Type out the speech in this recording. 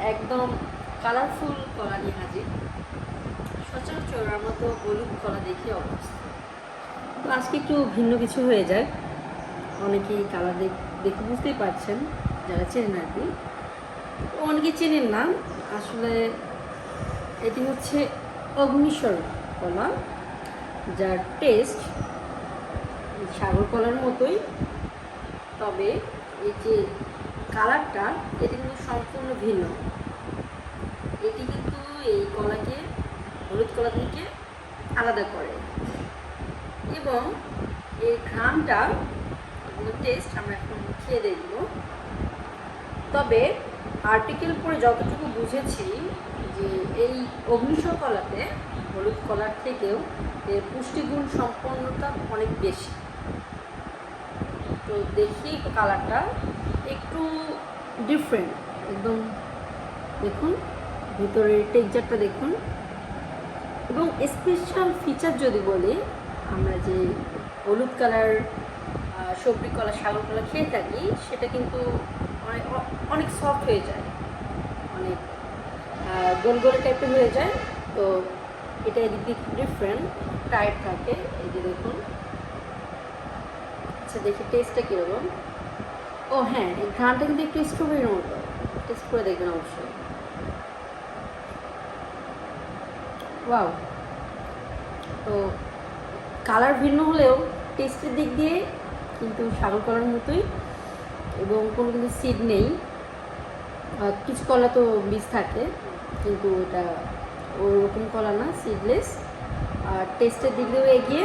একদম কালারফুল কলা নিয়ে হাজির। সচরাচর আমরা তো হলুদ কলা দেখি অভ্যস্ত, তো আজকে একটু ভিন্ন কিছু হয়ে যায়। অনেকেই কালার দেখে বুঝতেই পারছেন, যারা চেনেন আর কি। অনেকে চেনেন না, আসলে এটি হচ্ছে অগ্নিস্বর কলা, যার টেস্ট সাগর কলার মতোই, তবে এই যে কালারটা এটি কিন্তু সম্পূর্ণ ভিন্ন। এটি কিন্তু এই কলাকে হলুদ কলা থেকে আলাদা করে, এবং এই ঘ্রাণটা টেস্ট আমরা এখন খেয়ে দেখব। তবে আর্টিকেল পড়ে যতটুকু বুঝেছি যে এই অগ্নিস্বর কলাতে হলুদ কলার থেকেও এর পুষ্টিগুণ সম্পন্নতা অনেক বেশি। তো দেখি কালারটা একটু ডিফারেন্ট একদম, দেখুন ভিতরের টেক্সচারটা দেখুন। এবং স্পেশাল ফিচার যদি বলি, আমরা যে হলুদ কালার সবজি কলা সাগর কলা খেয়ে থাকি, সেটা কিন্তু অনেক অনেক সফট হয়ে যায়, অনেক গোল গোল টাইপের হয়ে যায়। তো এটা এদিক দিয়ে ডিফারেন্ট টাইপ থাকে। এই যে দেখুন, আচ্ছা দেখি টেস্টটা কীরকম। ও হ্যাঁ, এই ঘ্রাণটা কিন্তু একটু স্ট্রবেরির মতো, টেস্ট করে দেখবেন অবশ্যই। ওয়াও! তো কালার ভিন্ন হলেও টেস্টের দিক দিয়ে কিন্তু সাগর কলার মতোই, এবং কোনো কিন্তু সিড নেই। কিছু কলা তো বীজ থাকে, কিন্তু এটা ওরকম কলা না, সিডলেস। আর টেস্টের দিক দিয়েও এগিয়ে।